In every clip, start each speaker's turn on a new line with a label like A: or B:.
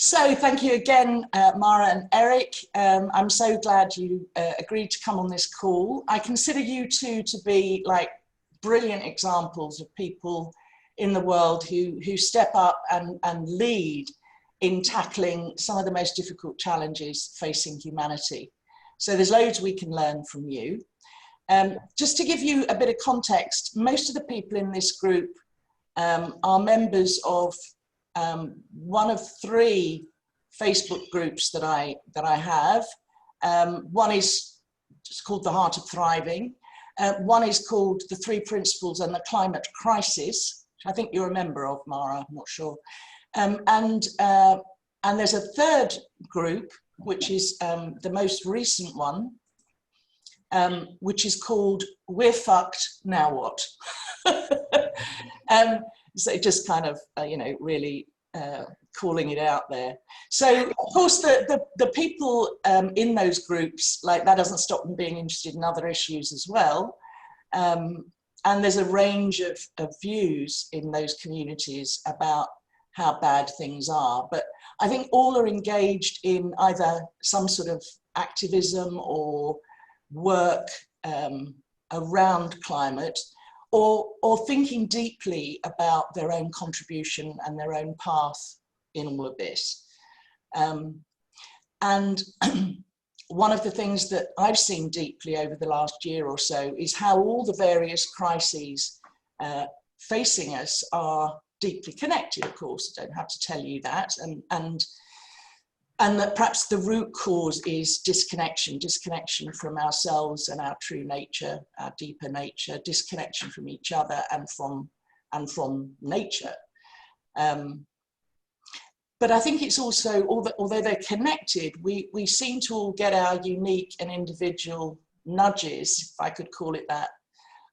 A: So thank you again, Mara and Eirik. I'm so glad you agreed to come on this call. I consider you two to be like brilliant examples of people in the world who step up and lead in tackling some of the most difficult challenges facing humanity. So there's loads we can learn from you. Just to give you a bit of context, most of the people in this group are members of one of three Facebook groups that I have. One is just called The Heart of Thriving. One is called The Three Principles and the Climate Crisis, which I think you're a member of, Mara, I'm not sure. And there's a third group, which is the most recent one, which is called We're Fucked, Now What? So just kind of, really calling it out there. So of course the people in those groups, like that doesn't stop them being interested in other issues as well. And there's a range of views in those communities about how bad things are. But I think all are engaged in either some sort of activism or work around climate, or thinking deeply about their own contribution and their own path in all of this. And one of the things that I've seen deeply over the last year or so is how all the various crises facing us are deeply connected, of course. I don't have to tell you that. And that perhaps the root cause is disconnection from ourselves and our true nature, our deeper nature, disconnection from each other and from nature. But I think it's also, although they're connected, we seem to all get our unique and individual nudges, if I could call it that,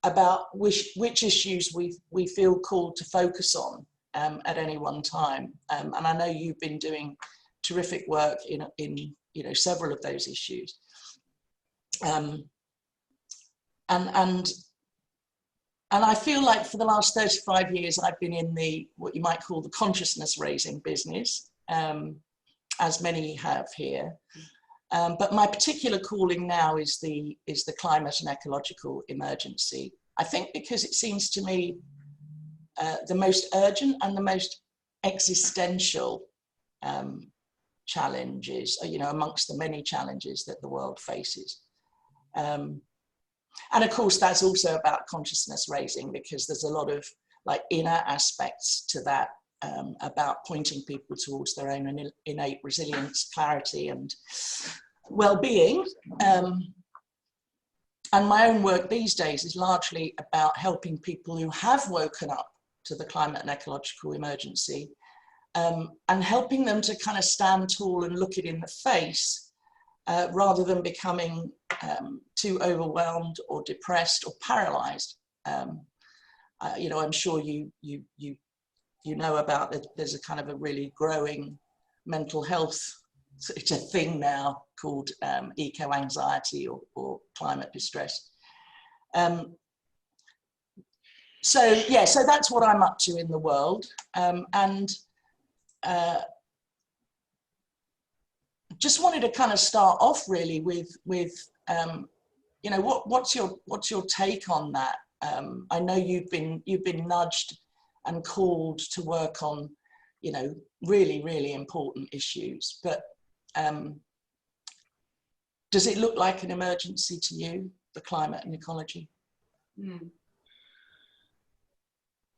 A: about which issues we feel called to focus on at any one time. And I know you've been doing terrific work in several of those issues, and I feel like for the last 35 years I've been in what you might call the consciousness raising business, as many have here. But my particular calling now is the climate and ecological emergency. I think because it seems to me the most urgent and the most existential challenges, amongst the many challenges that the world faces. And of course, that's also about consciousness raising, because there's a lot of inner aspects to that, about pointing people towards their own innate resilience, clarity and well-being. And my own work these days is largely about helping people who have woken up to the climate and ecological emergency, and helping them to kind of stand tall and look it in the face, rather than becoming too overwhelmed or depressed or paralyzed. I'm sure you know about that. There's a kind of a really growing mental health, it's a thing now called eco-anxiety or climate distress. So that's what I'm up to in the world, and just wanted to kind of start off really with what's your take on that? I know you've been nudged and called to work on really, really important issues, but does it look like an emergency to you, the climate and ecology?
B: Mm.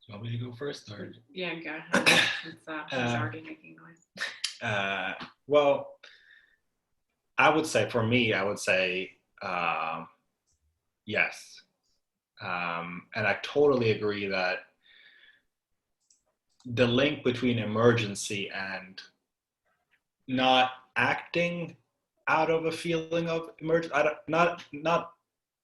C: You want me to go first? Or?
B: Yeah, go ahead. It's already making noise.
C: Well, I would say yes. And I totally agree that the link between emergency and not acting out of a feeling of emergency, not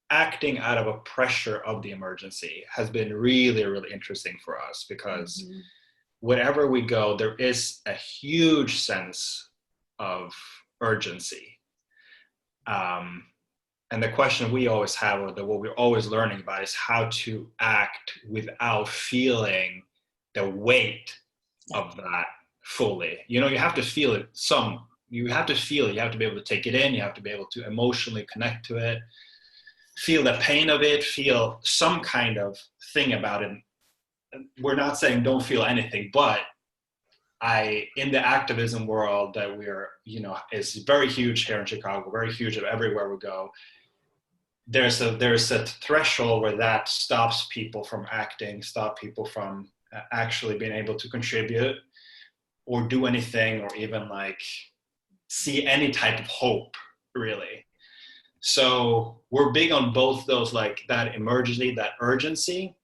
C: acting out of a pressure of the emergency has been really, really interesting for us, because wherever we go, there is a huge sense of urgency. And the question we always have, or what we're always learning about, is how to act without feeling the weight of that fully. You have to feel it you have to feel it, you have to be able to take it in, you have to be able to emotionally connect to it, feel the pain of it, feel some kind of thing about it. We're not saying don't feel anything, but in the activism world that we're, is very huge here in Chicago, very huge everywhere we go, there's a threshold where that stops people from acting, stop people from actually being able to contribute or do anything, or even like see any type of hope, really. So we're big on both those, like that emergency, that urgency,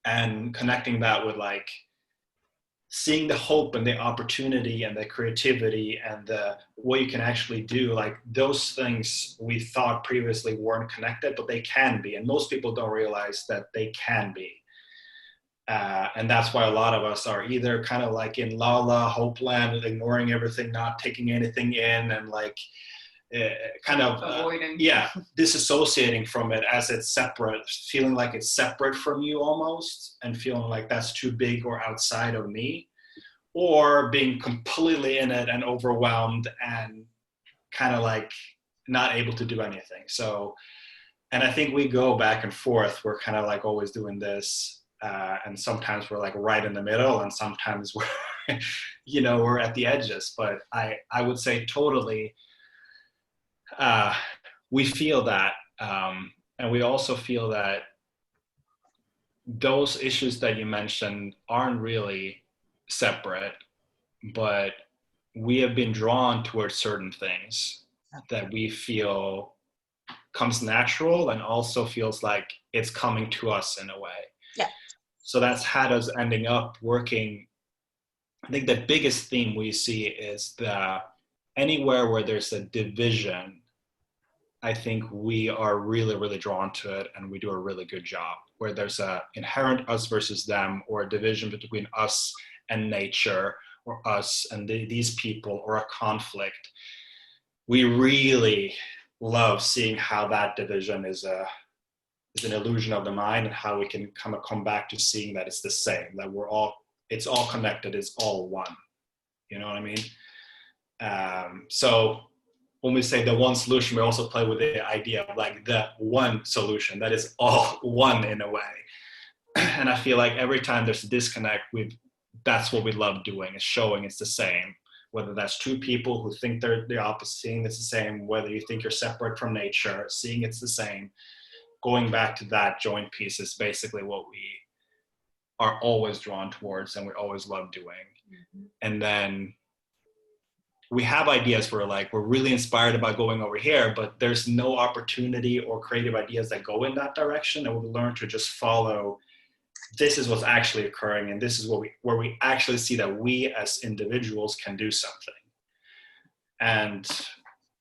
C: and connecting that with like seeing the hope and the opportunity and the creativity and what you can actually do. Like those things we thought previously weren't connected, but they can be. And most people don't realize that they can be. And that's why a lot of us are either kind of like in la hope land, ignoring everything, not taking anything in, and like kind of
B: avoiding.
C: Disassociating from it as it's separate, feeling like it's separate from you almost, and feeling like that's too big or outside of me, or being completely in it and overwhelmed and kind of like not able to do anything. So, and I think we go back and forth. We're kind of like always doing this. And sometimes we're like right in the middle, and sometimes we're, we're at the edges. But I would say totally, we feel that, and we also feel that those issues that you mentioned aren't really separate, but we have been drawn towards certain things that we feel comes natural, and also feels like it's coming to us in a way.
A: Yeah.
C: So that's had us ending up working. I think the biggest theme we see is anywhere where there's a division, I think we are really, really drawn to it, and we do a really good job. Where there's a inherent us versus them, or a division between us and nature, or us and these people, or a conflict, we really love seeing how that division is an illusion of the mind, and how we can kind of come back to seeing that it's the same, that it's all connected, it's all one. You know what I mean? So when we say the one solution, we also play with the idea of like the one solution that is all one in a way. And I feel like every time there's a disconnect, that's what we love doing, is showing it's the same. Whether that's two people who think they're the opposite, seeing it's the same, whether you think you're separate from nature, seeing it's the same. Going back to that joint piece is basically what we are always drawn towards, and we always love doing. Mm-hmm. And then we have ideas where we're really inspired about going over here, but there's no opportunity or creative ideas that go in that direction. And we learn to just follow, this is what's actually occurring, and this is where we actually see that we as individuals can do something. And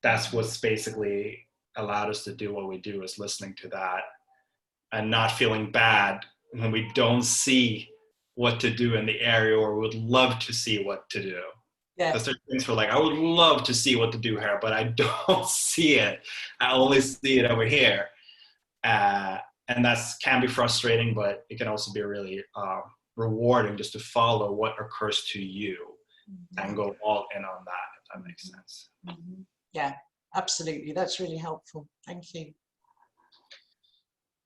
C: that's what's basically allowed us to do what we do, is listening to that and not feeling bad when we don't see what to do in the area, or we would love to see what to do. Yeah. Because there's things where I would love to see what to do here, but I don't see it. I only see it over here. And that can be frustrating, but it can also be really rewarding just to follow what occurs to you, mm-hmm. and go all in on that, if that makes sense.
A: Mm-hmm. Yeah, absolutely. That's really helpful. Thank you.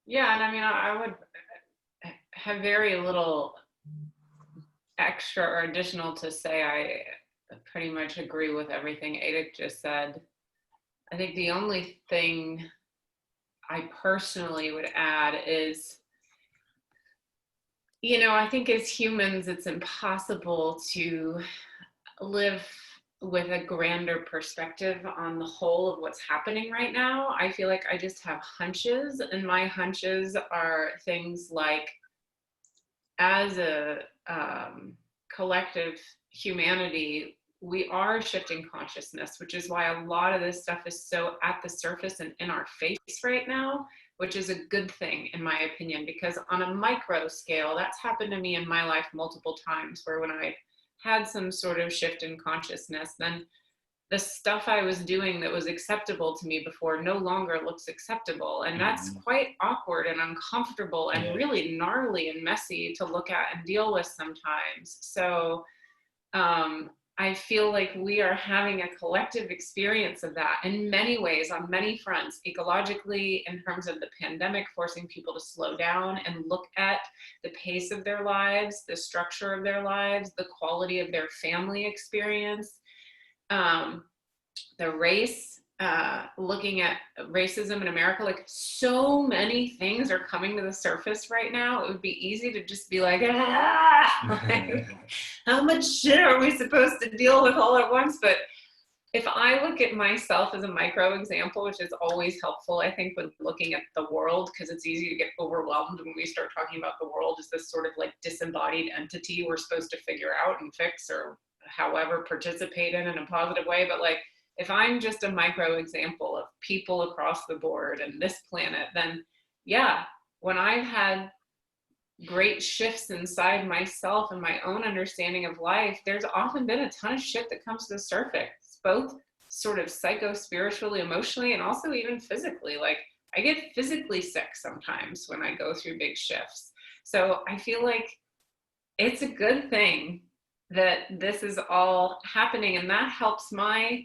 B: Yeah, and I mean, I would have very little extra or additional to say. I pretty much agree with everything Eirik just said. I think the only thing I personally would add is, I think as humans, it's impossible to live with a grander perspective on the whole of what's happening right now. I feel like I just have hunches, and my hunches are things like, as a collective humanity, we are shifting consciousness, which is why a lot of this stuff is so at the surface and in our face right now, which is a good thing in my opinion, because on a micro scale, that's happened to me in my life multiple times, where when I had some sort of shift in consciousness, then the stuff I was doing that was acceptable to me before no longer looks acceptable. And that's quite awkward and uncomfortable and really gnarly and messy to look at and deal with sometimes. So I feel like we are having a collective experience of that in many ways, on many fronts, ecologically, in terms of the pandemic, forcing people to slow down and look at the pace of their lives, the structure of their lives, the quality of their family experience, the race, looking at racism in America. Like, so many things are coming to the surface right now. It would be easy to just be like, like, how much shit are we supposed to deal with all at once? But if I look at myself as a micro example, which is always helpful, I think, when looking at the world, because it's easy to get overwhelmed when we start talking about the world as this sort of like disembodied entity we're supposed to figure out and fix, or however participate in a positive way. But like, if I'm just a micro example of people across the board and this planet, then yeah, when I've had great shifts inside myself and my own understanding of life, there's often been a ton of shit that comes to the surface, both sort of psycho-spiritually, emotionally, and also even physically. Like, I get physically sick sometimes when I go through big shifts. So I feel like it's a good thing that this is all happening, and that helps my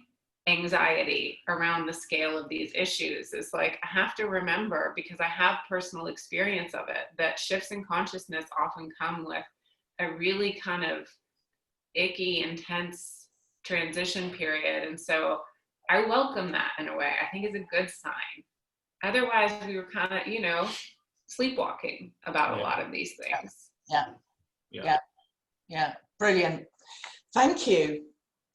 B: anxiety around the scale of these issues. Is like, I have to remember, because I have personal experience of it, that shifts in consciousness often come with a really kind of icky, intense transition period. And so I welcome that in a way. I think it's a good sign. Otherwise, we were kind of, you know, sleepwalking about a lot of these things.
A: Yeah. Brilliant. Thank you.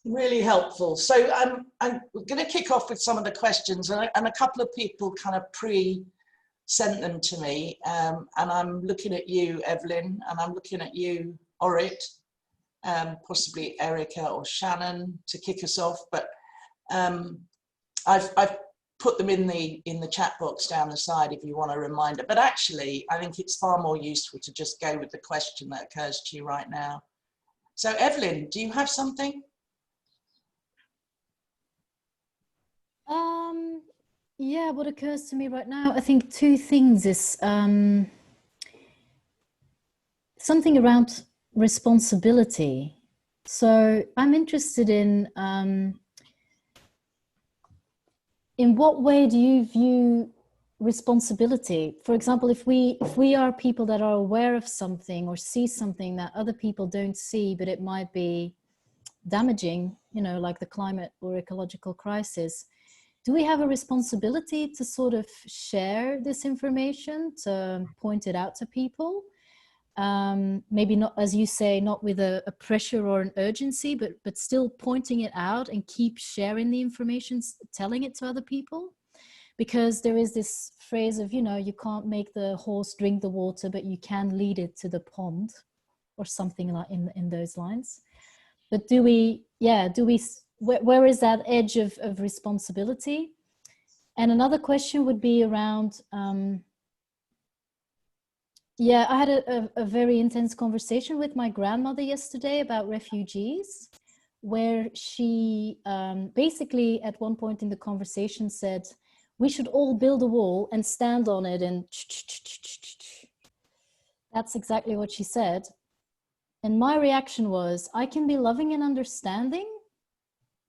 A: Really helpful. So I'm going to kick off with some of the questions, and a couple of people kind of sent them to me, and I'm looking at you, Evelyn, and I'm looking at you, Eirik, possibly Erica or Shannon to kick us off. But I've put them in the chat box down the side if you want a reminder. But actually, I think it's far more useful to just go with the question that occurs to you right now. So Evelyn, do you have something?
D: Yeah, what occurs to me right now, I think two things is something around responsibility. So I'm interested in what way do you view responsibility? For example, if we are people that are aware of something or see something that other people don't see, but it might be damaging, you know, like the climate or ecological crisis, do we have a responsibility to sort of share this information, to point it out to people? Maybe not, as you say, not with a pressure or an urgency, but still pointing it out and keep sharing the information, telling it to other people. Because there is this phrase of, you know, you can't make the horse drink the water, but you can lead it to the pond, or something like in those lines. But where is that edge of responsibility? And another question would be around, I had a very intense conversation with my grandmother yesterday about refugees, where she basically at one point in the conversation said, we should all build a wall and stand on it, and that's exactly what she said. And my reaction was, I can be loving and understanding,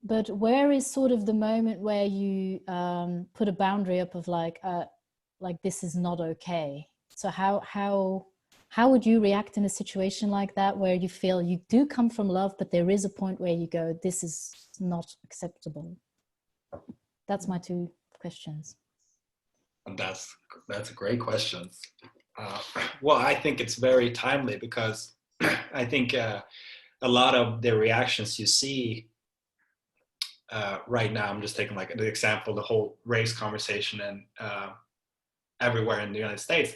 D: but where is sort of the moment where you put a boundary up of like this is not okay? So how would you react in a situation like that, where you feel you do come from love, but there is a point where you go, this is not acceptable? That's my two questions.
C: That's a great question. Well, I think it's very timely, because I think a lot of the reactions you see right now, I'm just taking like the example, the whole race conversation and everywhere in the United States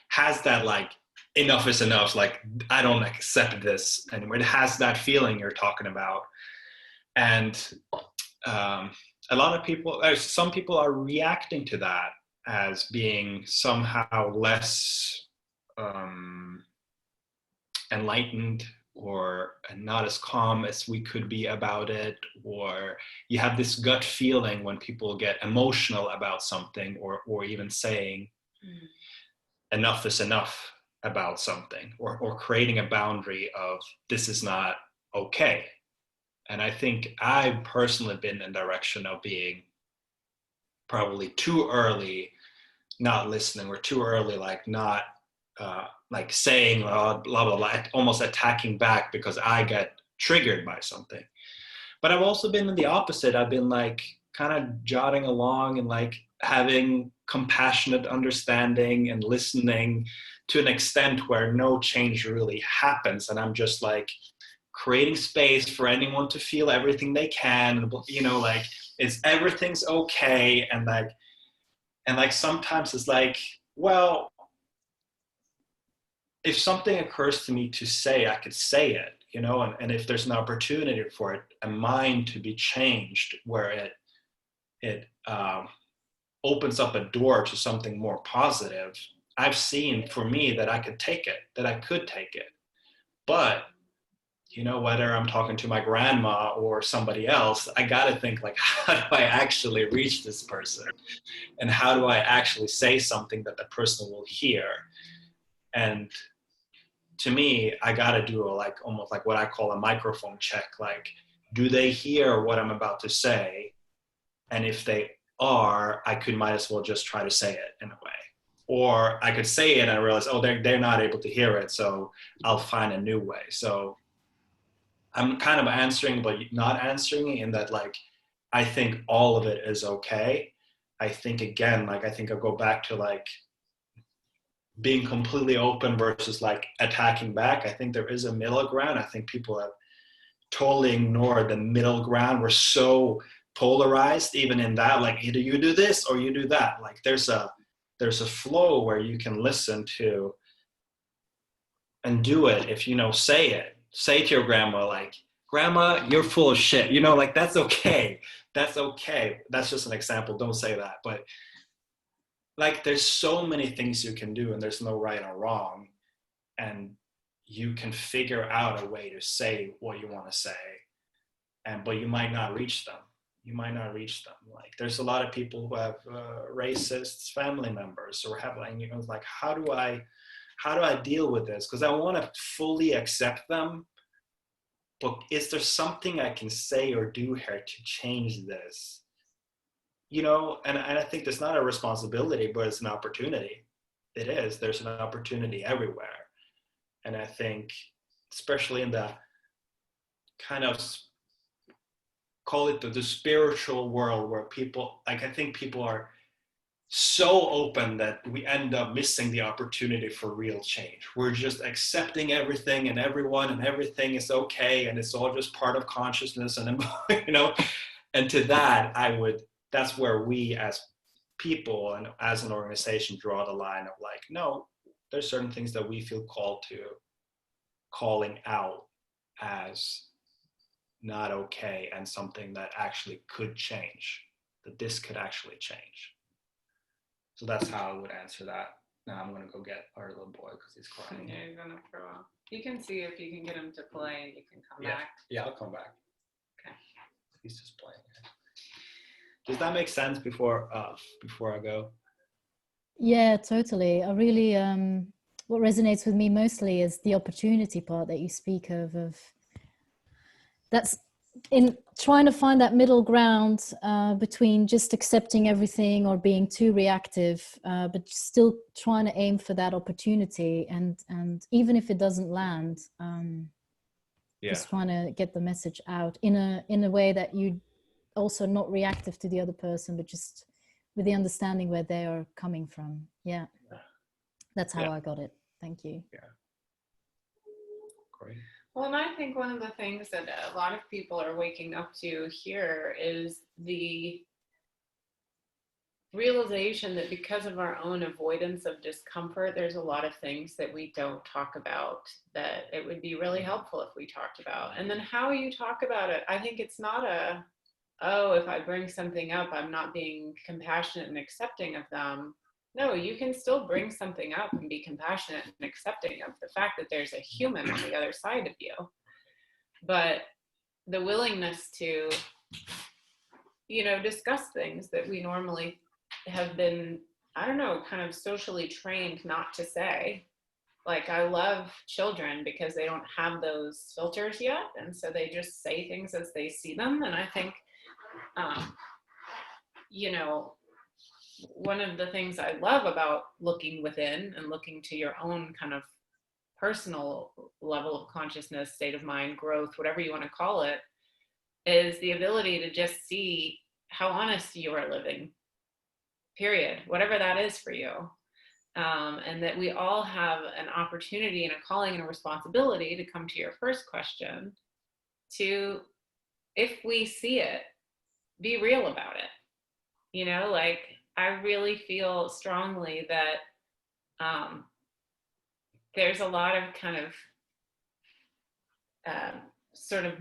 C: has that like, enough is enough, like I don't accept this anymore. It has that feeling you're talking about. And a lot of people, some people are reacting to that as being somehow less enlightened, or not as calm as we could be about it, or you have this gut feeling when people get emotional about something, or even saying enough is enough about something, or creating a boundary of this is not okay. And I think I've personally been in the direction of being probably too early, not listening, or too early, like not like saying blah, blah, blah, almost attacking back because I get triggered by something. But I've also been in the opposite. I've been like kind of jotting along and like having compassionate understanding and listening to an extent where no change really happens. And I'm just like creating space for anyone to feel everything they can, you know, like everything's okay. And like sometimes it's like, well, if something occurs to me to say, I could say it, you know, and if there's an opportunity for it, a mind to be changed where it opens up a door to something more positive, I've seen for me that I could take it, that I could take it. But, you know, whether I'm talking to my grandma or somebody else, I got to think like, how do I actually reach this person? And how do I actually say something that the person will hear? And to me, I got to do almost like what I call a microphone check. Like, do they hear what I'm about to say? And if they are, might as well just try to say it in a way. Or I could say it and I realize, oh, they're not able to hear it, so I'll find a new way. So I'm kind of answering, but not answering in that, like, I think all of it is okay. I think, again, like, I think I'll go back to, like, being completely open versus, like, attacking back. I think there is a middle ground. I think people have totally ignored the middle ground. We're so polarized, even in that, like, either you do this or you do that. Like, there's a flow where you can listen to and do it. If, you know, say to your grandma, like, grandma, you're full of shit, you know, like, that's okay. That's just an example. Don't say that. But, like, there's so many things you can do, and there's no right or wrong, and you can figure out a way to say what you want to say, but you might not reach them. Like, there's a lot of people who have racist family members, or have, like, you know, like, how do I deal with this? Because I want to fully accept them, but is there something I can say or do here to change this? You know, and I think there's not a responsibility, but it's an opportunity. It is. There's an opportunity everywhere. And I think, especially in the kind of, call it the spiritual world, where people, like, I think people are so open that we end up missing the opportunity for real change. We're just accepting everything and everyone, and everything is okay, and it's all just part of consciousness, and, you know, and to that, that's where we as people and as an organization draw the line of, like, no, there's certain things that we feel called to calling out as not okay, and something that actually could change, that this could actually change. So that's how I would answer that. Now I'm going to go get our little boy because he's crying.
B: Yeah, he's going to throw up. You can see if you can get him to play, and you can come back.
C: Yeah, I'll come back.
B: Okay.
C: He's just playing. Does that make sense before I go?
D: Yeah, totally. I really, what resonates with me mostly is the opportunity part that you speak of that's in trying to find that middle ground between just accepting everything or being too reactive, but still trying to aim for that opportunity, and even if it doesn't land, just trying to get the message out in a way that you also not reactive to the other person, but just with the understanding where they are coming from. Yeah. That's how I got it. Thank you.
C: Yeah. Great.
B: Well, and I think one of the things that a lot of people are waking up to here is the realization that because of our own avoidance of discomfort, there's a lot of things that we don't talk about that it would be really helpful if we talked about. And then how you talk about it, I think it's not if I bring something up, I'm not being compassionate and accepting of them. No, you can still bring something up and be compassionate and accepting of the fact that there's a human on the other side of you. But the willingness to, you know, discuss things that we normally have been, I don't know, kind of socially trained not to say, Like, I love children because they don't have those filters yet. And so they just say things as they see them. And I think, you know, one of the things I love about looking within and looking to your own kind of personal level of consciousness, state of mind, growth, whatever you want to call it, is the ability to just see how honest you are living, period, whatever that is for you. And that we all have an opportunity and a calling and a responsibility, to come to your first question, to, if we see it, be real about it. You know, like, I really feel strongly that there's a lot of kind of sort of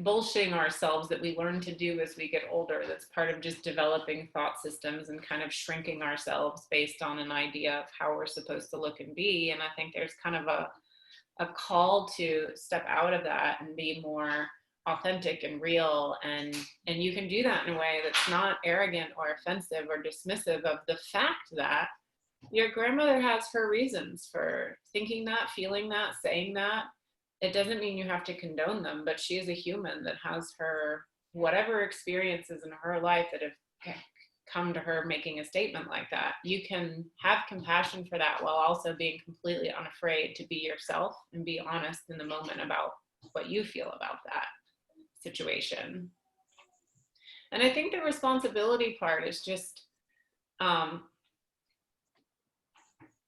B: bullshitting ourselves that we learn to do as we get older. That's part of just developing thought systems and kind of shrinking ourselves based on an idea of how we're supposed to look and be. And I think there's kind of a call to step out of that and be more authentic and real. And you can do that in a way that's not arrogant or offensive or dismissive of the fact that your grandmother has her reasons for thinking that, feeling that, saying that. It doesn't mean you have to condone them, but she is a human that has her whatever experiences in her life that have come to her making a statement like that. You can have compassion for that while also being completely unafraid to be yourself and be honest in the moment about what you feel about that situation. And I think the responsibility part is just,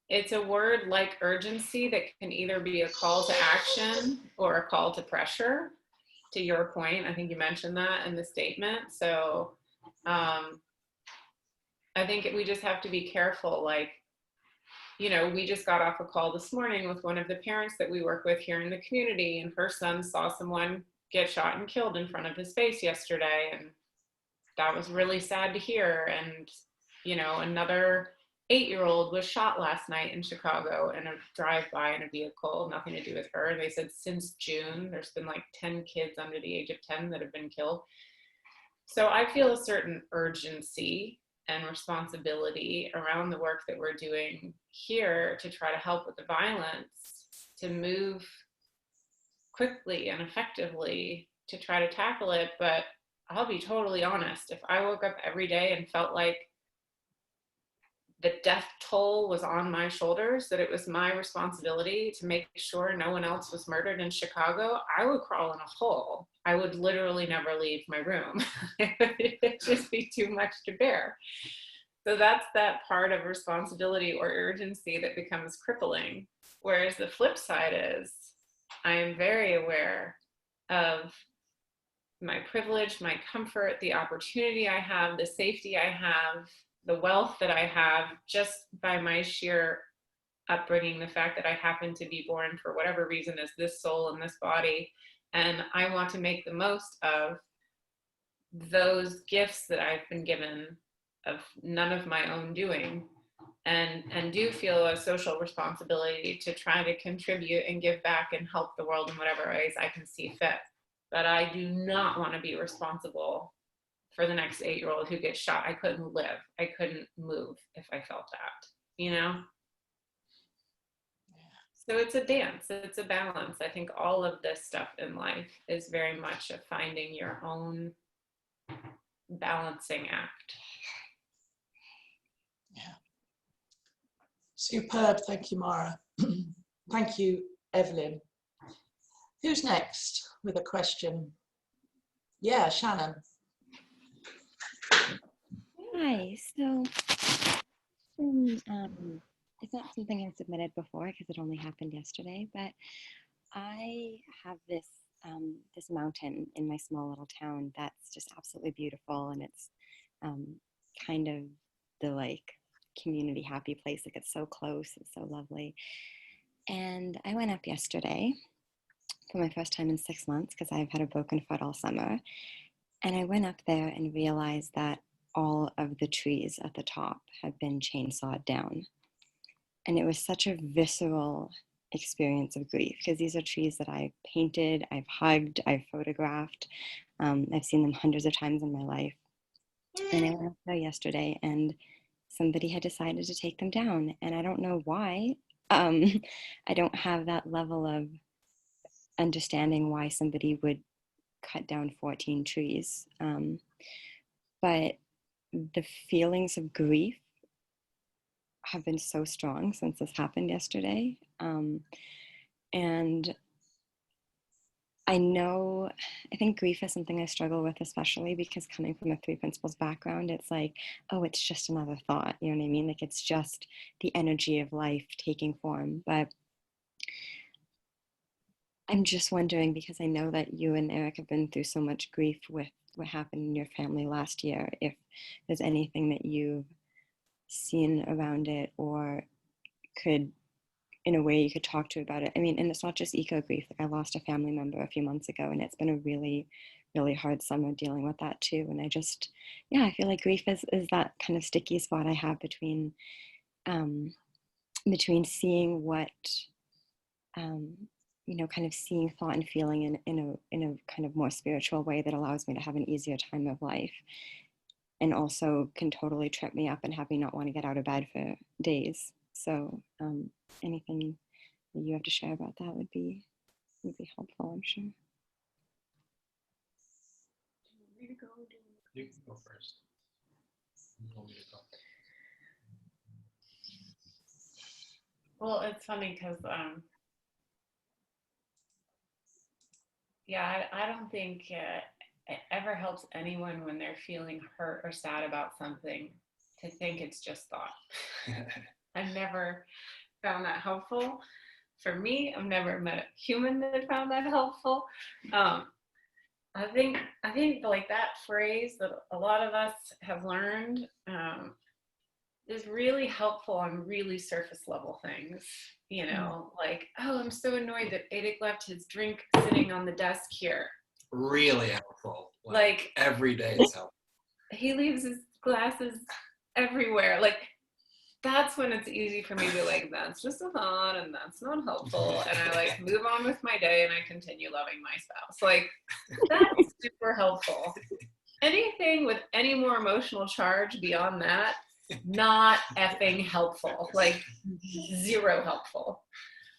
B: it's a word like urgency that can either be a call to action or a call to pressure, to your point. I think you mentioned that in the statement. So I think we just have to be careful. Like, you know, we just got off a call this morning with one of the parents that we work with here in the community, and her son saw someone get shot and killed in front of his face yesterday. And that was really sad to hear. And, you know, another 8-year-old was shot last night in Chicago in a drive-by in a vehicle, nothing to do with her. And they said since June, there's been like 10 kids under the age of 10 that have been killed. So I feel a certain urgency and responsibility around the work that we're doing here to try to help with the violence, to move quickly and effectively to try to tackle it. But I'll be totally honest, if I woke up every day and felt like the death toll was on my shoulders, that it was my responsibility to make sure no one else was murdered in Chicago, I would crawl in a hole. I would literally never leave my room. It'd just be too much to bear. So that's that part of responsibility or urgency that becomes crippling. Whereas the flip side is, I am very aware of my privilege, my comfort, the opportunity I have, the safety I have, the wealth that I have just by my sheer upbringing, the fact that I happen to be born for whatever reason as this soul in this body. And I want to make the most of those gifts that I've been given of none of my own doing, and do feel a social responsibility to try to contribute and give back and help the world in whatever ways I can see fit. But I do not want to be responsible for the next 8-year-old who gets shot. I couldn't live. I couldn't move if I felt that, you know? So it's a dance, it's a balance. I think all of this stuff in life is very much a finding your own balancing act.
A: Yeah. Superb. Thank you, Mara. Thank you, Evelyn. Who's next with a question? Yeah, Shannon.
E: Hi, so it's not something I submitted before because it only happened yesterday, but I have this this mountain in my small little town that's just absolutely beautiful, and it's kind of the like community happy place. Like, it's so close, it's so lovely. And I went up yesterday for my first time in 6 months because I've had a broken foot all summer. And I went up there and realized that all of the trees at the top had been chainsawed down. And it was such a visceral experience of grief, because these are trees that I've painted, I've hugged, I've photographed. I've seen them hundreds of times in my life. And I went up there yesterday and somebody had decided to take them down. And I don't know why. I don't have that level of understanding why somebody would cut down 14 trees. But the feelings of grief have been so strong since this happened yesterday. And I think grief is something I struggle with, especially because coming from a 3 principles background, it's like, oh, it's just another thought. You know what I mean? Like, it's just the energy of life taking form. But I'm just wondering, because I know that you and Eirik have been through so much grief with what happened in your family last year, if there's anything that you've seen around it, or could, in a way, you could talk to about it. I mean, and it's not just eco grief. Like, I lost a family member a few months ago, and it's been a really, really hard summer dealing with that too. And I feel like grief is that kind of sticky spot I have between seeing what, kind of seeing thought and feeling in a kind of more spiritual way that allows me to have an easier time of life, and also can totally trip me up and have me not want to get out of bed for days. So anything that you have to share about that would be helpful, I'm sure.
C: You can go first. You want me to go?
B: Well, it's funny because I don't think it ever helps anyone when they're feeling hurt or sad about something to think it's just thought. I've never found that helpful. For me, I've never met a human that found that helpful. I think like that phrase that a lot of us have learned is really helpful on really surface level things. You know, like, oh, I'm so annoyed that Eirik left his drink sitting on the desk here.
C: Really helpful.
B: Like
C: every day is helpful.
B: He leaves his glasses everywhere. Like, that's when it's easy for me to be like, that's just a thought and that's not helpful. And I like move on with my day and I continue loving my spouse. Like, that's super helpful. Anything with any more emotional charge beyond that, not effing helpful. Like, zero helpful.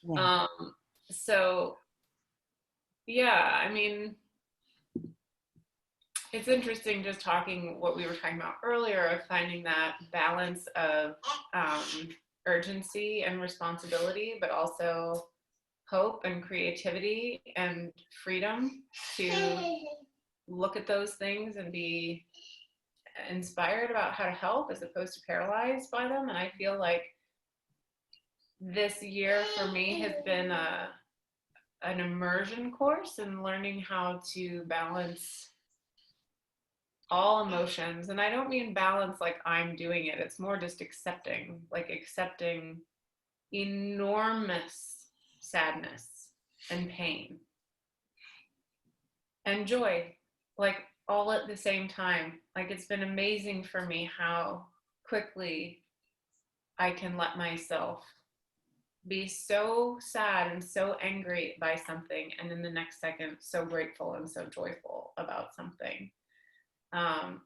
E: Yeah.
B: So yeah, I mean, it's interesting just talking what we were talking about earlier of finding that balance of urgency and responsibility, but also hope and creativity and freedom to look at those things and be inspired about how to help as opposed to paralyzed by them. And I feel like this year for me has been an immersion course in learning how to balance all emotions. And I don't mean balance like I'm doing it. It's more just accepting enormous sadness and pain and joy, like all at the same time. Like, it's been amazing for me how quickly I can let myself be so sad and so angry by something, and in the next second so grateful and so joyful about something.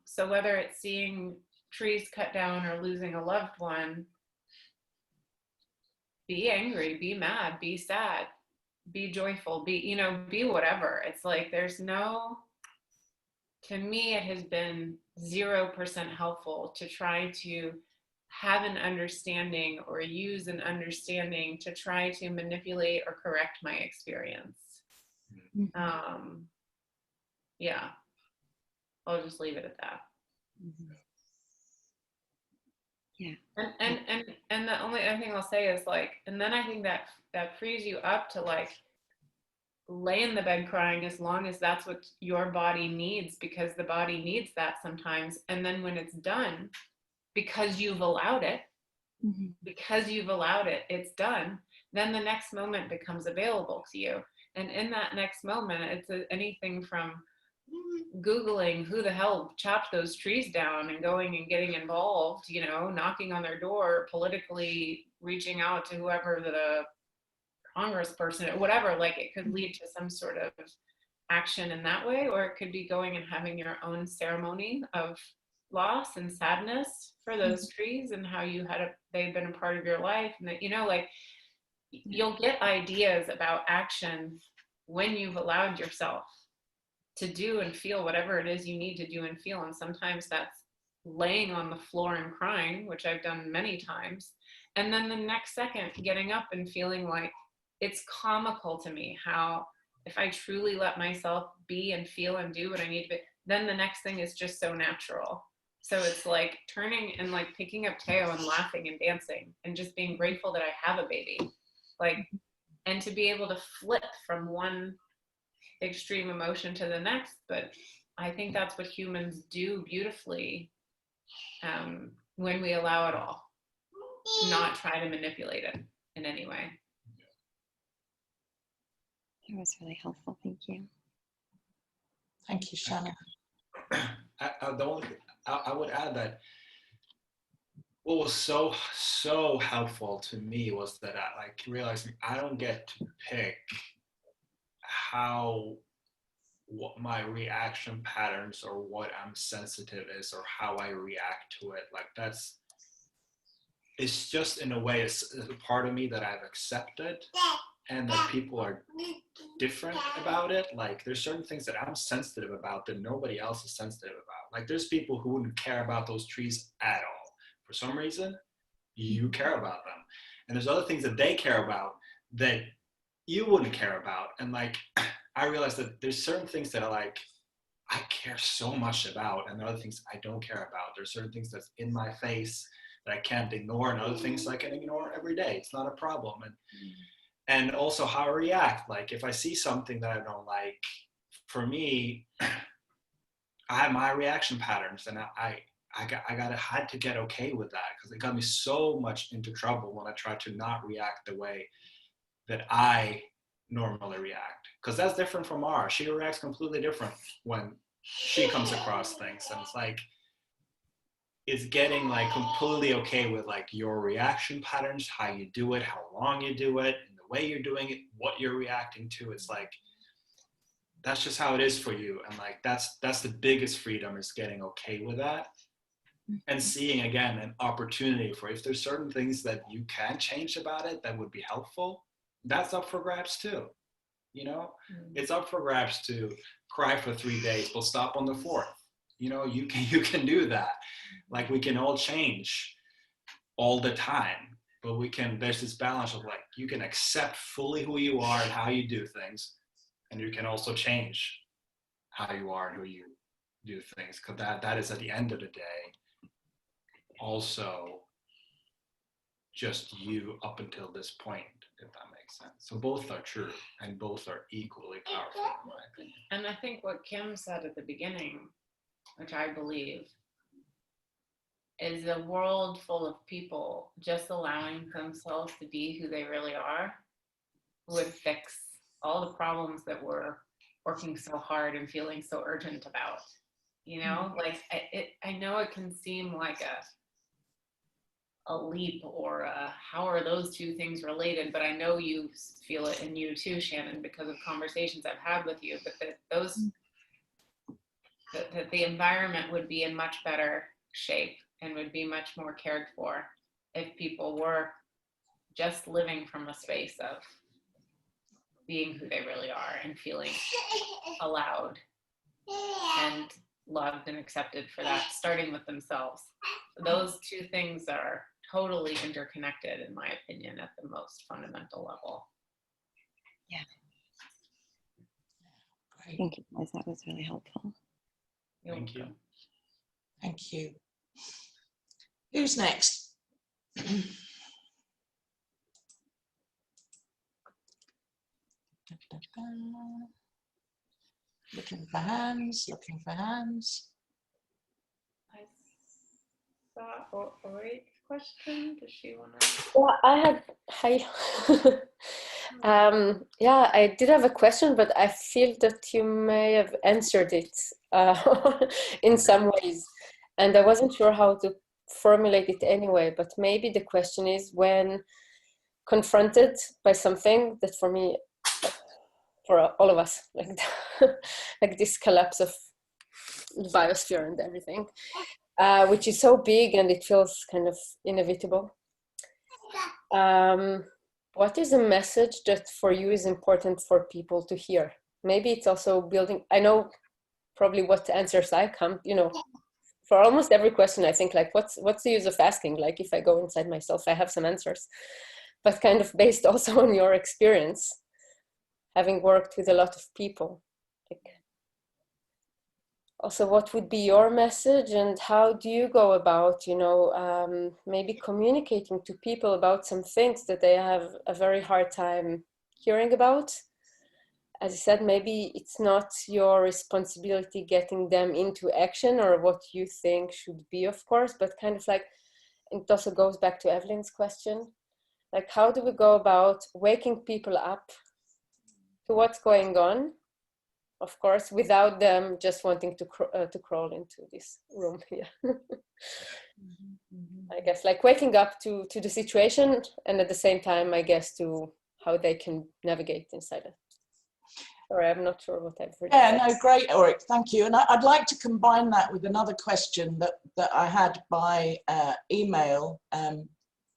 B: So whether it's seeing trees cut down or losing a loved one, be angry, be mad, be sad, be joyful, be whatever. It's like, to me, it has been 0% helpful to try to have an understanding or use an understanding to try to manipulate or correct my experience. Yeah, I'll just leave it at that.
E: Yeah.
B: And the only other thing I'll say is like, and then I think that frees you up to like lay in the bed crying as long as that's what your body needs, because the body needs that sometimes. And then when it's done, because you've allowed it, it's done, then the next moment becomes available to you. And in that next moment, it's anything from Googling who the hell chopped those trees down and going and getting involved, knocking on their door, politically reaching out to whoever the congressperson or whatever. Like, it could lead to some sort of action in that way, or it could be going and having your own ceremony of loss and sadness for those trees and how they've been a part of your life. And that, like, you'll get ideas about action when you've allowed yourself to do and feel whatever it is you need to do and feel. And sometimes that's laying on the floor and crying, which I've done many times. And then the next second getting up and feeling like, it's comical to me how if I truly let myself be and feel and do what I need to be, then the next thing is just so natural. So it's like turning and like picking up Teo and laughing and dancing and just being grateful that I have a baby. Like, and to be able to flip from one extreme emotion to the next. But I think that's what humans do beautifully, when we allow it all, not try to manipulate it in any way.
E: That was really helpful. Thank you.
A: Thank you, Shannon.
C: I would add that what was so helpful to me was that I like realizing I don't get to pick what my reaction patterns or what I'm sensitive is or how I react to it. Like it's just in a way it's a part of me that I've accepted, and that people are different about it. Like there's certain things that I'm sensitive about that nobody else is sensitive about. Like there's people who wouldn't care about those trees at all. For some reason, you care about them. And there's other things that they care about that you wouldn't care about. And like, I realized that there's certain things that I care so much about, and other things I don't care about. There's certain things that's in my face that I can't ignore, and other things I can ignore every day. It's not a problem. And also how I react. Like if I see something that I don't like, for me, I have my reaction patterns, and I had to get okay with that, because it got me so much into trouble when I tried to not react the way that I normally react. Because that's different from Mara. She reacts completely different when she comes across things. And it's like, it's getting like completely okay with like your reaction patterns, how you do it, how long you do it, and the way you're doing it, what you're reacting to. It's like, that's just how it is for you. And like, that's the biggest freedom, is getting okay with that. And seeing again an opportunity for, if there's certain things that you can change about it that would be helpful, that's up for grabs too. You know, it's up for grabs to cry for 3 days, but stop on the 4th. You know, you can do that. Like we can all change all the time, but there's this balance of like, you can accept fully who you are and how you do things, and you can also change how you are and who you do things, because that is at the end of the day also just you up until this point, if that makes sense. So both are true, and both are equally powerful in my opinion.
B: And I think what Kim said at the beginning, which I believe, is a world full of people just allowing themselves to be who they really are would fix all the problems that we're working so hard and feeling so urgent about. You know, like I know it can seem like a leap, or how are those two things related? But I know you feel it in you too, Shannon, because of conversations I've had with you. But that the environment would be in much better shape and would be much more cared for if people were just living from a space of being who they really are and feeling allowed and loved and accepted for that, starting with themselves. Those two things are totally interconnected, in my opinion, at the most fundamental level.
E: Yeah.
A: Great.
E: Thank you, guys. That was really helpful.
C: Thank you.
A: Thank you. Who's next? Looking for hands, looking for hands.
B: I saw Eirik's question. Does she want to?
F: Yeah, I had, hi. Yeah, I did have a question, but I feel that you may have answered it in some ways. And I wasn't sure how to formulate it anyway, but maybe the question is, when confronted by something that for me, for all of us, like this collapse of the biosphere and everything, which is so big and it feels kind of inevitable. what is a message that for you is important for people to hear? Maybe it's also building, I know probably what answers I come, you know, for almost every question, I think like, what's the use of asking? Like if I go inside myself, I have some answers, but kind of based also on your experience, having worked with a lot of people. Like, also, what would be your message, and how do you go about, you know, maybe communicating to people about some things that they have a very hard time hearing about? As I said, maybe it's not your responsibility getting them into action or what you think should be, of course, but kind of like, it also goes back to Evelyn's question, like how do we go about waking people up to what's going on, of course, without them just wanting to crawl into this room here. I guess like waking up to the situation, and at the same time, I guess, to how they can navigate inside it. Sorry, I'm not sure what I've written.
A: Yeah, no, great, Eirik, thank you. And I'd like to combine that with another question that I had by email.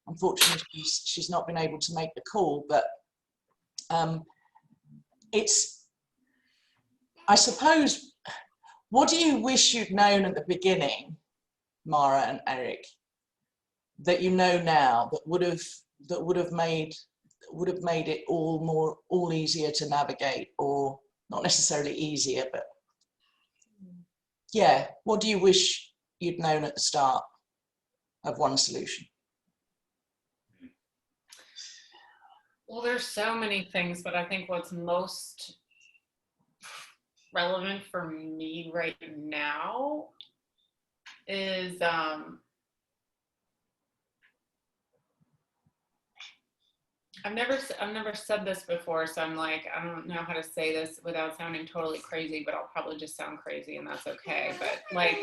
A: Unfortunately, she's not been able to make the call, but it's, I suppose, what do you wish you'd known at the beginning, Mara and Eirik, that you know now that would have made it all easier to navigate, or not necessarily easier, but yeah, what do you wish you'd known at the start of One Solution?
B: Well, there's so many things, but I think what's most relevant for me right now is I've never said this before, so I'm like, I don't know how to say this without sounding totally crazy, but I'll probably just sound crazy, and that's okay. But like,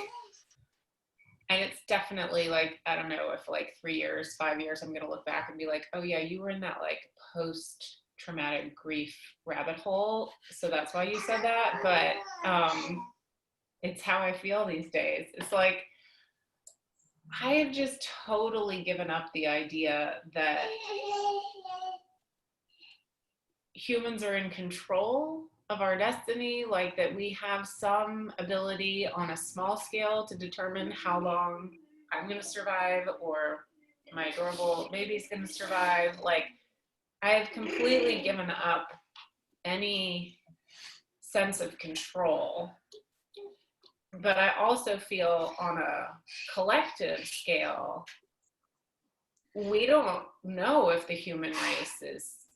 B: and it's definitely like, I don't know if like 3 years, 5 years, I'm gonna look back and be like, oh yeah, you were in that like post-traumatic grief rabbit hole, so that's why you said that. But it's how I feel these days. It's like, I have just totally given up the idea that humans are in control of our destiny, like that we have some ability on a small scale to determine how long I'm going to survive, or my adorable baby's going to survive. Like, I have completely given up any sense of control. But I also feel on a collective scale, we don't know if the human race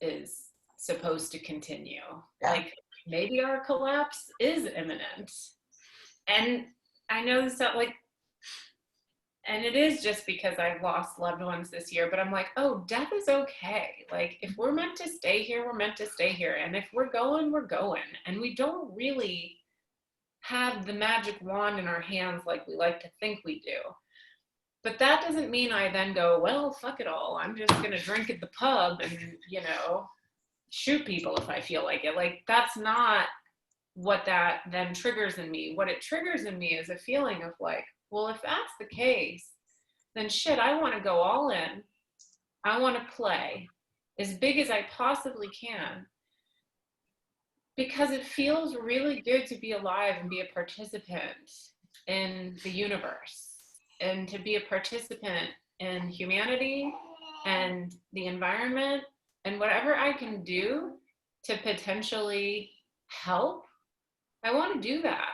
B: is supposed to continue. Yeah. Like, maybe our collapse is imminent. And I know this, like, and it is just because I've lost loved ones this year, but I'm like, oh, death is okay. Like, if we're meant to stay here, we're meant to stay here. And if we're going, we're going. And we don't really have the magic wand in our hands like we like to think we do. But that doesn't mean I then go, well, fuck it all. I'm just going to drink at the pub and, you know, shoot people if I feel like it. Like, that's not what that then triggers in me. What it triggers in me is a feeling of like, well, if that's the case, then shit, I want to go all in. I want to play as big as I possibly can, because it feels really good to be alive and be a participant in the universe, and to be a participant in humanity and the environment, and whatever I can do to potentially help, I want to do that.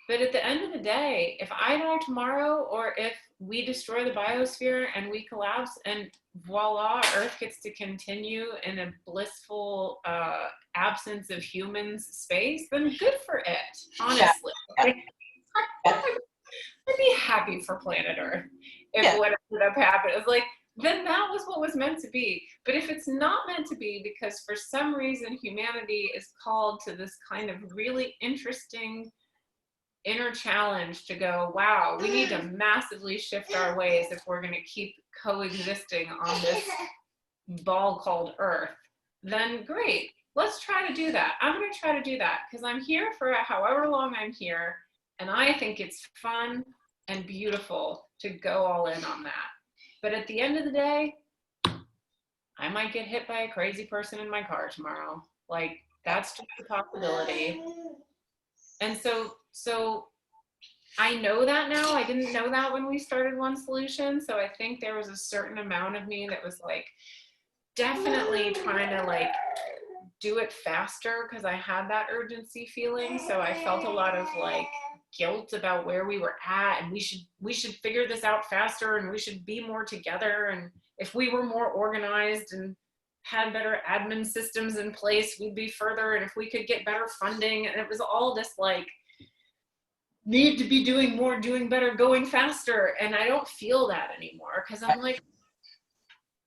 B: But at the end of the day, if I die tomorrow, or if we destroy the biosphere and we collapse and voila, Earth gets to continue in a blissful absence of humans space, then good for it, honestly. Yeah. I'd be happy for planet Earth if what ended up happening is like, then that was what was meant to be. But if it's not meant to be, because for some reason humanity is called to this kind of really interesting inner challenge to go, wow, we need to massively shift our ways if we're going to keep coexisting on this ball called Earth, then great, let's try to do that. I'm going to try to do that because I'm here for however long I'm here, and I think it's fun and beautiful to go all in on that. But at the end of the day, I might get hit by a crazy person in my car tomorrow. Like, that's just a possibility. And so I know that now. I didn't know that when we started One Solution. So I think there was a certain amount of me that was like definitely trying to like do it faster because I had that urgency feeling. So I felt a lot of like guilt about where we were at, and we should figure this out faster, and we should be more together, and if we were more organized and had better admin systems in place, we'd be further, and if we could get better funding. And it was all this like need to be doing more, doing better, going faster. And I don't feel that anymore because I'm like,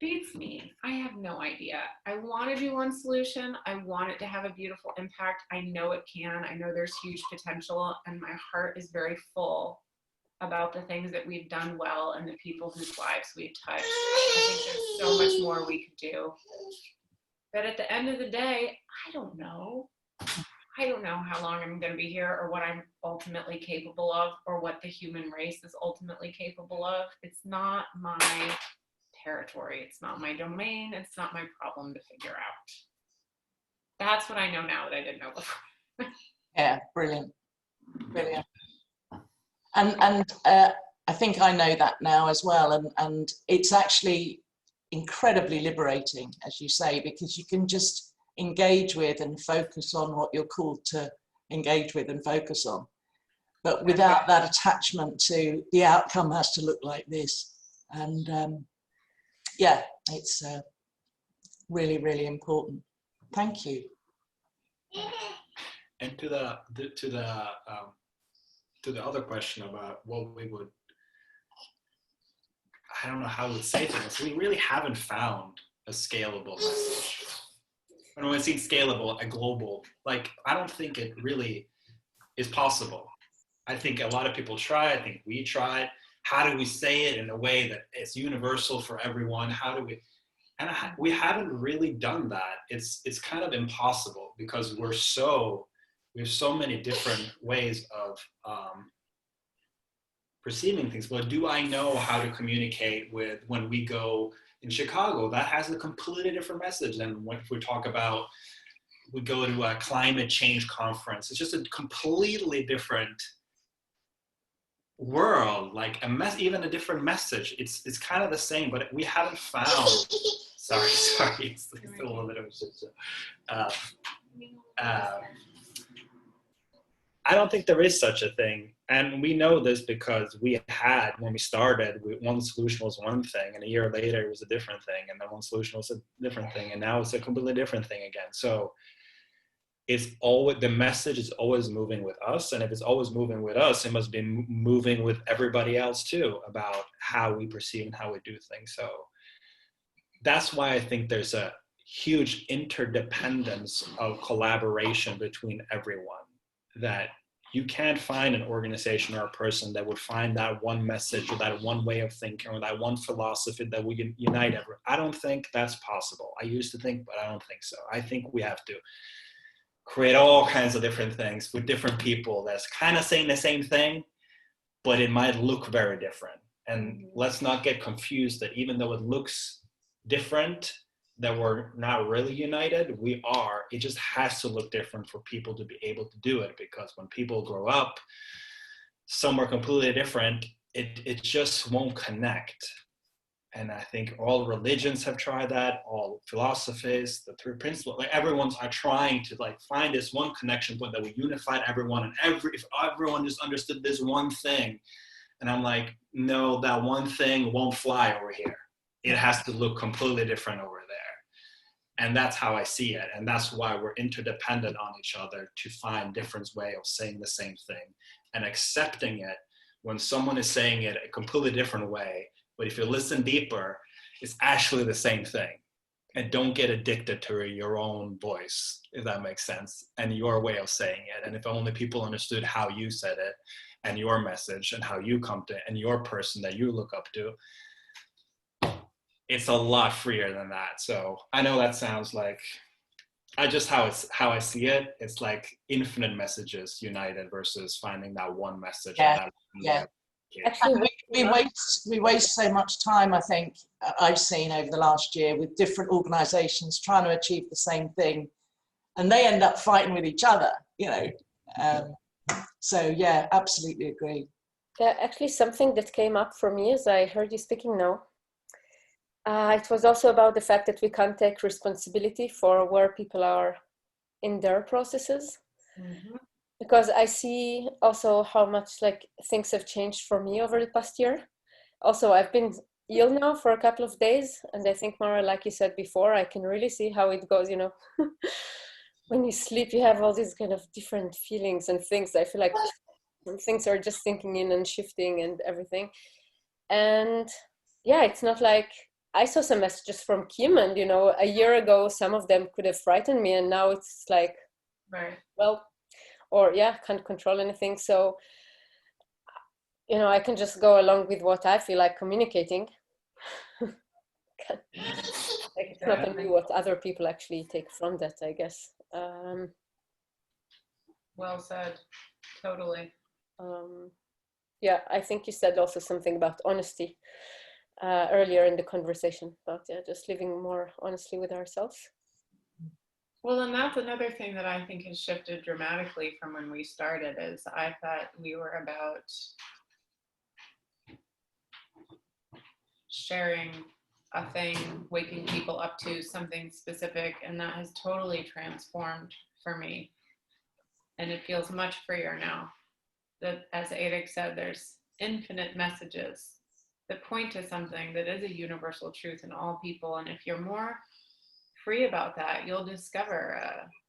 B: beats me. I have no idea. I want to do One Solution. I want it to have a beautiful impact. I know it can. I know there's huge potential, and my heart is very full about the things that we've done well and the people whose lives we've touched. I think there's so much more we could do. But at the end of the day, I don't know. I don't know how long I'm going to be here, or what I'm ultimately capable of, or what the human race is ultimately capable of. It's not my territory. It's not my domain. It's not my problem to figure out. That's what I know now that I didn't know before.
A: Yeah, brilliant. Brilliant. And I think I know that now as well. And it's actually incredibly liberating, as you say, because you can just engage with and focus on what you're called to engage with and focus on. But without that attachment to the outcome has to look like this. And yeah, it's really, really important. Thank you.
C: And to the other question about what we would, I don't know how we would say things. We really haven't found a scalable message. When we see scalable, a global, like, I don't think it really is possible. I think a lot of people try. I think we tried. How do we say it in a way that it's universal for everyone? How do we? And we haven't really done that. It's kind of impossible because we have so many different ways of perceiving things. But do I know how to communicate with when we go in Chicago? That has a completely different message than when we talk about, we go to a climate change conference. It's just a completely different world, like even a different message. It's kind of the same, but we haven't found. Sorry, it's a little bit of a shit show. I don't think there is such a thing, and we know this because we had, when we started, One Solution was one thing, and a year later it was a different thing, and then One Solution was a different thing, and now it's a completely different thing again. So it's always, the message is always moving with us, and if it's always moving with us, it must be moving with everybody else too, about how we perceive and how we do things. So that's why I think there's a huge interdependence of collaboration between everyone, that you can't find an organization or a person that would find that one message or that one way of thinking or that one philosophy that we can unite everyone. I don't think that's possible. I used to think, but I don't think so. I think we have to create all kinds of different things with different people that's kind of saying the same thing, but it might look very different. And let's not get confused that even though it looks different, that we're not really united. We are. It just has to look different for people to be able to do it, because when people grow up somewhere completely different, it just won't connect. And I think all religions have tried that, all philosophies, the three principles, like everyone's are trying to like find this one connection point that we unified everyone, and if everyone just understood this one thing. And I'm like, no, that one thing won't fly over here. It has to look completely different over there. And that's how I see it. And that's why we're interdependent on each other, to find different way of saying the same thing and accepting it when someone is saying it a completely different way. But if you listen deeper, it's actually the same thing. And don't get addicted to your own voice, if that makes sense, and your way of saying it. And if only people understood how you said it and your message and how you come to it and your person that you look up to, it's a lot freer than that. So I know that sounds like, how I see it. It's like infinite messages united versus finding that one message.
A: Yeah. Yeah.
F: Actually,
A: We waste so much time, I think, I've seen over the last year with different organisations trying to achieve the same thing, and they end up fighting with each other, you know. So yeah, absolutely agree.
F: actually something that came up for me as I heard you speaking now. It was also about the fact that we can't take responsibility for where people are in their processes.
B: Mm-hmm.
F: Because I see also how much like things have changed for me over the past year. Also, I've been ill now for a couple of days, and I think, Mara, like you said before, I can really see how it goes, you know. When you sleep, you have all these kind of different feelings and things. I feel like things are just sinking in and shifting and everything. And yeah, it's not like I saw some messages from Kim, and you know, a year ago, some of them could have frightened me, and now it's like,
B: Right.
F: well, or yeah, can't control anything. So, you know, I can just go along with what I feel like communicating. Like, it's not on me what other people actually take from that, I guess.
B: Well said. Totally.
F: Yeah, I think you said also something about honesty earlier in the conversation about just living more honestly with ourselves.
B: Well, and that's another thing that I think has shifted dramatically from when we started. Is I thought we were about sharing a thing, waking people up to something specific, and that has totally transformed for me. And it feels much freer now. That, as Eirik said, there's infinite messages that point to something that is a universal truth in all people. And if you're more free about that, you'll discover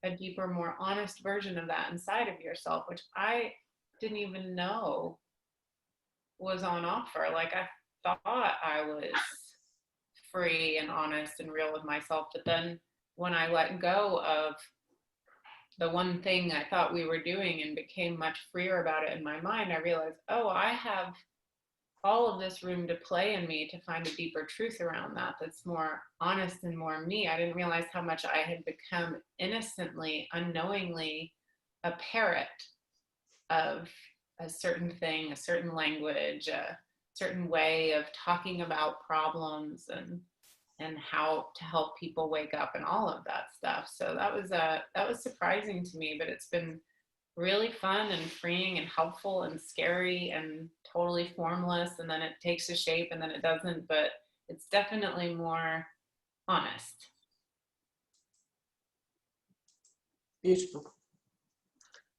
B: a deeper, more honest version of that inside of yourself, which I didn't even know was on offer. Like, I thought I was free and honest and real with myself, but then when I let go of the one thing I thought we were doing and became much freer about it in my mind, I realized, oh, I have all of this room to play in me to find a deeper truth around that that's more honest and more me. I didn't realize how much I had become innocently, unknowingly a parrot of a certain thing, a certain language, a certain way of talking about problems and how to help people wake up and all of that stuff. So that was surprising to me, but it's been really fun and freeing and helpful and scary and totally formless, and then it takes a shape and then it doesn't, but it's definitely more honest.
A: Beautiful.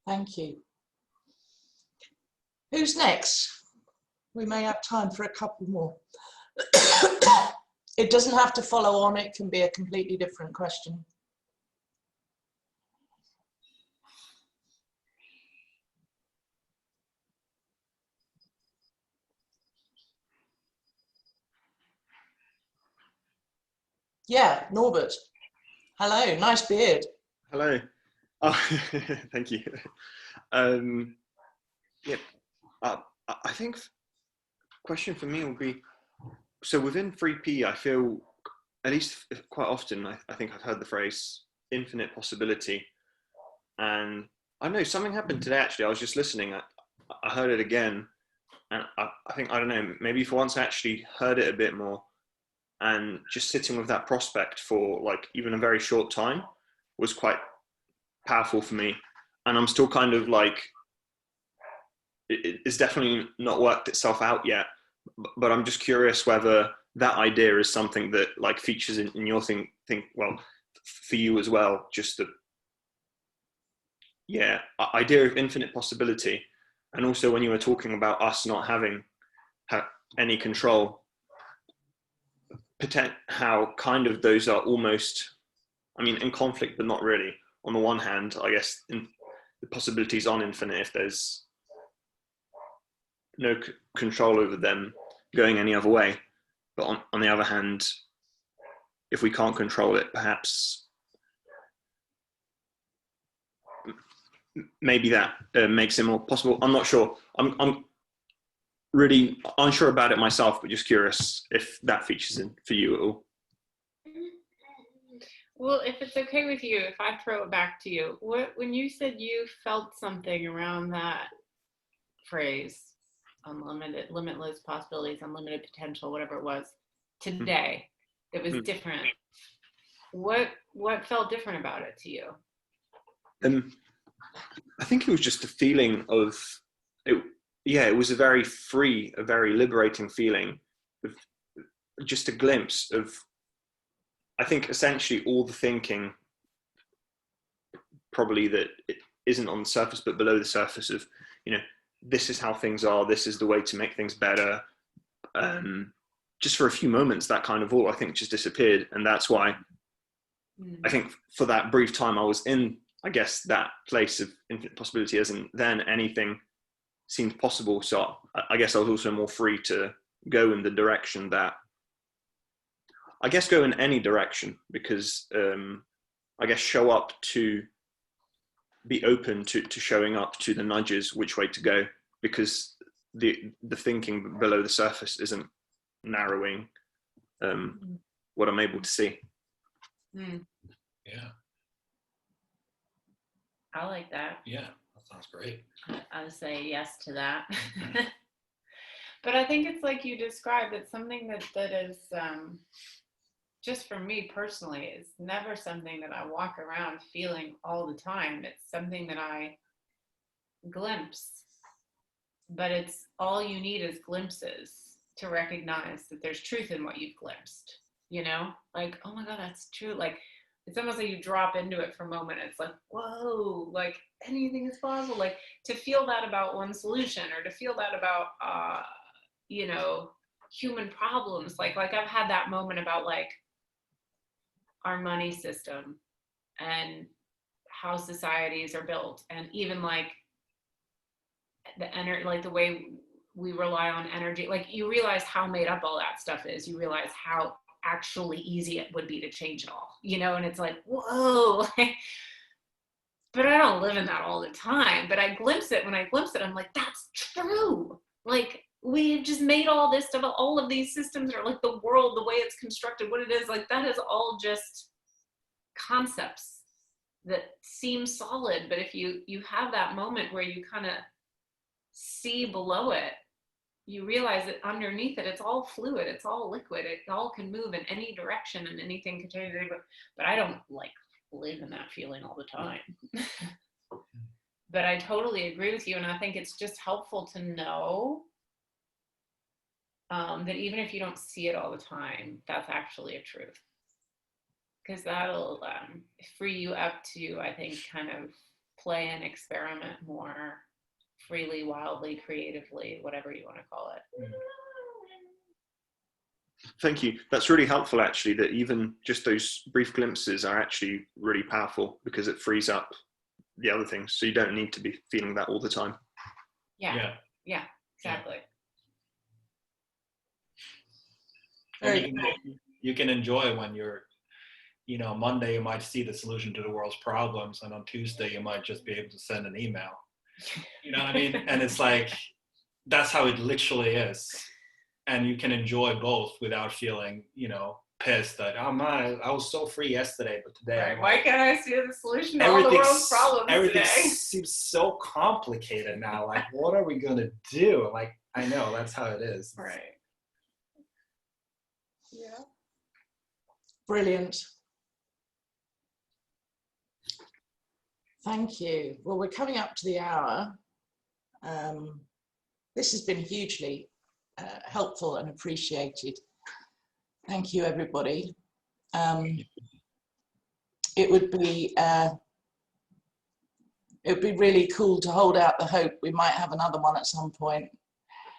A: Thank you. Who's next? We may have time for a couple more. It doesn't have to follow on, it can be a completely different question. Yeah, Norbert. Hello, nice beard.
G: Hello. Oh, thank you. Yeah, I think question for me will be, so within 3P, I feel, at least quite often, I think I've heard the phrase infinite possibility. And I know something happened today, actually. I was just listening. I heard it again. And I think, I don't know, maybe for once I actually heard it a bit more. And just sitting with that prospect for like even a very short time was quite powerful for me. And I'm still kind of like, it's definitely not worked itself out yet, but I'm just curious whether that idea is something that like features in your thing, well, for you as well, just the, yeah, idea of infinite possibility. And also when you were talking about us not having any control, how kind of those are almost, I mean, in conflict, but not really. On the one hand, I guess the possibilities aren't infinite if there's no control over them going any other way. But on the other hand, if we can't control it, perhaps maybe that makes it more possible. I'm not sure. I'm really unsure about it myself, but just curious if that features in for you at all.
B: Well, if it's okay with you, if I throw it back to you, when you said you felt something around that phrase, limitless possibilities, unlimited potential, whatever it was, today that was different. What felt different about it to you?
G: I think it was just a feeling of it. Yeah, it was a very free, a very liberating feeling, of just a glimpse of, I think, essentially all the thinking probably that it isn't on the surface but below the surface of, this is how things are, this is the way to make things better. Just for a few moments, that kind of all, I think, just disappeared. And that's why I think for that brief time I was in, I guess, that place of infinite possibility, as in then anything seemed possible. So I guess I was also more free to go in the direction that, I guess, go in any direction, because I guess show up to be open to showing up to the nudges, which way to go, because the thinking below the surface isn't narrowing what I'm able to see.
C: Yeah.
B: I like that.
C: Yeah, that sounds great.
B: I would say yes to that. But I think it's like you described, it's something that is, just for me personally, it's never something that I walk around feeling all the time. It's something that I glimpse, but it's all you need is glimpses to recognize that there's truth in what you've glimpsed, like, oh my God, that's true. Like, it's almost like you drop into it for a moment. It's like, whoa, like anything is possible. Like, to feel that about one solution, or to feel that about, human problems. Like I've had that moment about like our money system and how societies are built, and even like the energy, like the way we rely on energy. Like, you realize how made up all that stuff is. You realize how actually easy it would be to change it all, and it's like, whoa. But I don't live in that all the time, but I glimpse it. When I glimpse it, I'm like, that's true. Like, we've just made all this stuff, all of these systems are like the world, the way it's constructed, what it is, like, that is all just concepts that seem solid. But if you have that moment where you kind of see below it, you realize that underneath it, it's all fluid, it's all liquid, it all can move in any direction and anything can change. But I don't like live in that feeling all the time. But I totally agree with you, and I think it's just helpful to know that even if you don't see it all the time, that's actually a truth, because that'll free you up to, I think, kind of play and experiment more freely, wildly, creatively, whatever you want to call it.
G: Thank you. That's really helpful, actually, that even just those brief glimpses are actually really powerful, because it frees up the other things. So you don't need to be feeling that all the time.
B: Yeah, exactly.
C: You can enjoy when you're, Monday you might see the solution to the world's problems, and on Tuesday you might just be able to send an email. You know what I mean? And it's like, that's how it literally is. And you can enjoy both without feeling, pissed that, oh man, I was so free yesterday, but today.
B: Right. Why can't I see the solution to all the world's problems
C: everything
B: today?
C: Seems so complicated now. Like, what are we going to do? Like, I know, that's how it is.
B: Right. Yeah.
A: Brilliant. Thank you. Well, we're coming up to the hour. This has been hugely helpful and appreciated. Thank you, everybody. It would be really cool to hold out the hope we might have another one at some point.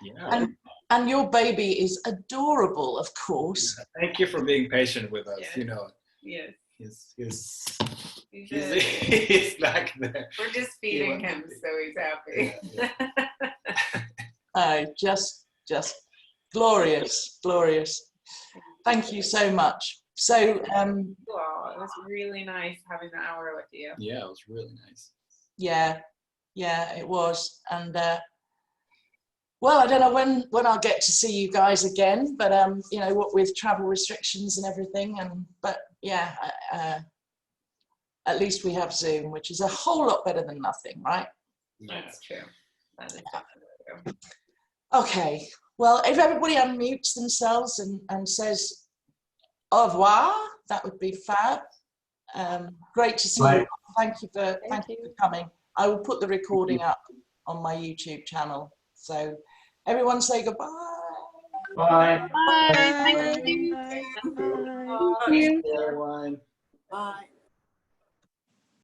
C: Yeah.
A: And your baby is adorable, of course.
C: Thank you for being patient with us.
B: Yes.
C: He's back there.
B: We're just feeding him, so he's happy.
A: Just glorious. Thank you so much. So,
B: wow, it was really nice having the hour with you.
C: Yeah, it was really nice.
A: Yeah, it was. And well, I don't know when I'll get to see you guys again, but what with travel restrictions and everything, but yeah, at least we have Zoom, which is a whole lot better than nothing, right?
B: That's true. That is definitely true.
A: Okay, well, if everybody unmutes themselves and says au revoir, that would be fab. Great to see you. Thank you for coming. I will put the recording up on my YouTube channel. So everyone say goodbye.
H: Bye.
I: Bye.
H: Thank
I: Thank
H: you.
I: you.
H: Bye.
I: Thank you.
C: Everyone.
A: Bye.